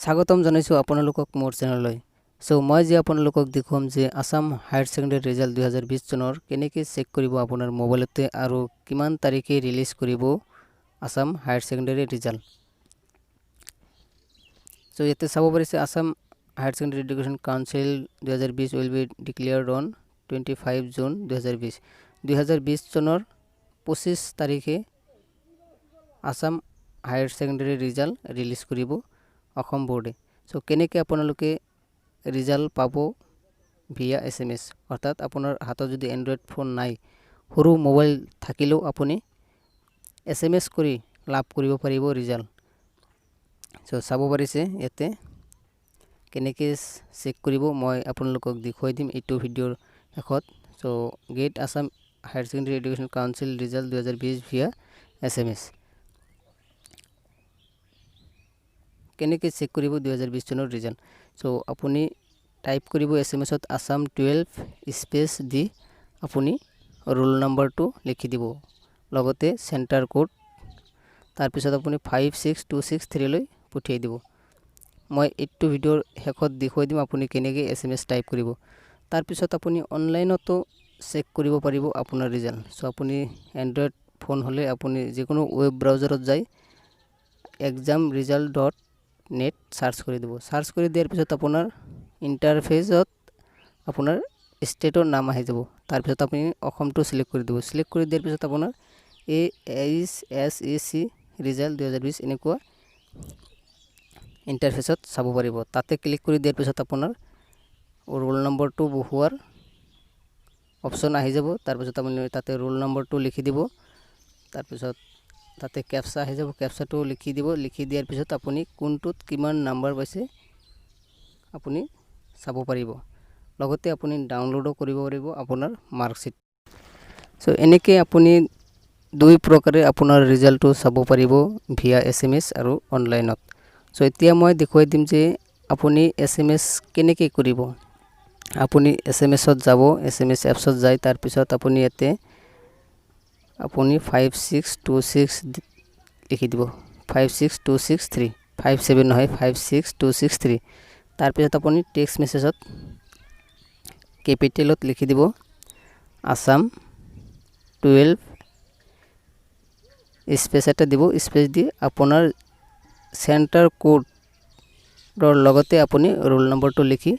স্বাগতম জানাইছো আপোনালোকক মোৰ চেনেললৈ। সো মই যে আপোনালোকক দেখুৱাম যে আসাম হায়াৰ সেকেন্ডাৰী ৰিজাল্ট 2020 চনৰ কেনেকৈ চেক কৰিব আপোনাৰ মোবাইলতে আৰু কিমান তাৰিখে ৰিলিজ কৰিব Assam higher secondary result. So ইয়াতে চাব পাৰিছে Assam higher secondary education council 2020 will be declared on 25 June 2020 2020 চনৰ 25 তাৰিখে Assam higher secondary result release কৰিব অসম বোৰ্ডে। সো কেনেকৈ আপোনালোকে ৰিজাল্ট পাব ভিয়া SMS, অৰ্থাৎ আপোনাৰ হাতত যদি এন্ড্ৰইড ফোন নাই, সৰু মোবাইল থাকিলেও আপুনি SMS কৰি লাভ কৰিব পাৰিব ৰিজাল্ট। সো চাব পাৰিছে ইয়াতে কেনেকৈ চেক কৰিব মই আপোনালোকক দেখুৱাই দিম এইটো ভিডিঅ'ৰ শেষত। So get Assam higher secondary education council result 2020 via SMS। কেনেকৈ চেক কৰিব 2020 চনৰ ৰিজাল্ট। সো আপুনি টাইপ কৰিব SMS-ত আসাম 12 স্পেচ দি আপুনি ৰোল নম্বৰটো লিখি দিব, লগতে চেণ্টাৰ কোড, তাৰপিছত আপুনি 56263 লৈ পঠিয়াই দিব। মই এইটো ভিডিঅ'ৰ শেষত দেখুৱাই দিম আপুনি কেনেকৈ SMS টাইপ কৰিব। তাৰপিছত আপুনি অনলাইনতো চেক কৰিব পাৰিব আপোনাৰ ৰিজাল্ট। সো আপুনি এন্ড্ৰইড ফোন হ'লে আপুনি যিকোনো ৱেব ব্ৰাউজাৰত যাই examresult.net সাৰ্চ কৰি দিব। সাৰ্চ কৰি দিয়াৰ পিছত আপোনাৰ ইন্টাৰফেসত আপোনাৰ ষ্টেটৰ নাম আহি যাব। তাৰপিছত আপুনি অসমটো সিলেক্ট কৰি দিব। সিলেক্ট কৰি দিয়াৰ পিছত আপোনাৰ ASSEC ৰিজাল্ট 2020 এনেকুৱা ইন্টাৰফেসত চাব পাৰিব। তাতে ক্লিক কৰি দিয়াৰ পিছত আপোনাৰ ৰোল নম্বৰটো বহুৱাৰ অপচন আহি যাব। তাৰপিছত আপুনি তাতে ৰোল নম্বৰটো লিখি দিব। তাৰপিছত তাতে ক্যাপচা আহি যাব, ক্যাপচাটো লিখি দিব। লিখি দিয়াৰ পিছত আপুনি কোনটোত কিমান নাম্বাৰ পাইছে আপুনি চাব পাৰিব, লগতে আপুনি ডাউনলোডো কৰিব পাৰিব আপোনাৰ মাৰ্কশিট। সো এনেকৈ আপুনি দুই প্ৰকাৰে আপোনাৰ ৰিজাল্টটো চাব পাৰিব ভিয়া SMS আৰু অনলাইনত। সো এতিয়া মই দেখুৱাই দিম যে আপুনি SMS কেনেকৈ কৰিব। আপুনি SMS-ত যাব, SMS এপছত যায়, তাৰপিছত আপুনি ইয়াতে আপুনি 5626 লিখি দিব, 56263 57 নহয় 56263। তাৰপিছত আপুনি টেক্সট মেছেজত কেপিটেলত লিখি দিব আসাম 12 স্পেচ এটা দিব, স্পেচ দি আপোনাৰ চেণ্টাৰ কোডৰ লগতে আপুনি ৰোল নম্বৰটো লিখি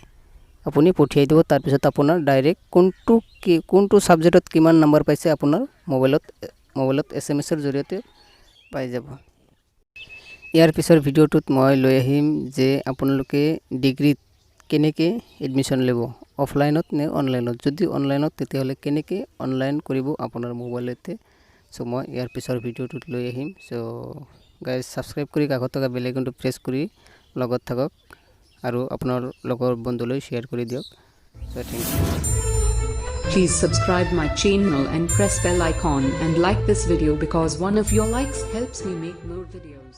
আপুনি পঠিয়াই দিব। তাৰপিছত আপোনাৰ ডাইৰেক্ট কোনটো সাবজেক্টত কিমান নম্বৰ পাইছে আপোনাৰ মোবাইলত SMS-ৰ জৰিয়তে পাই যাব। ইয়াৰ পিছৰ ভিডিঅ'টোত মই লৈ আহিম যে আপোনালোকে ডিগ্ৰীত কেনেকৈ এডমিশ্যন ল'ব, অফলাইনত নে অনলাইনত। যদি অনলাইনত তেতিয়াহ'লে কেনেকৈ অনলাইন কৰিব আপোনাৰ মোবাইলতে। সো মই ইয়াৰ পিছৰ ভিডিঅ'টোত লৈ আহিম। সো গাইজ ছাবস্ক্ৰাইব কৰি কাষত থকা বেল আইকনটো প্ৰেছ কৰি লগত থাকক আৰু আপোনাৰ লগৰ বন্ধুলৈ শ্বেয়াৰ কৰি দিয়ক। So thank you. Please subscribe my channel and press bell icon and like this video because one of your likes helps me make more videos.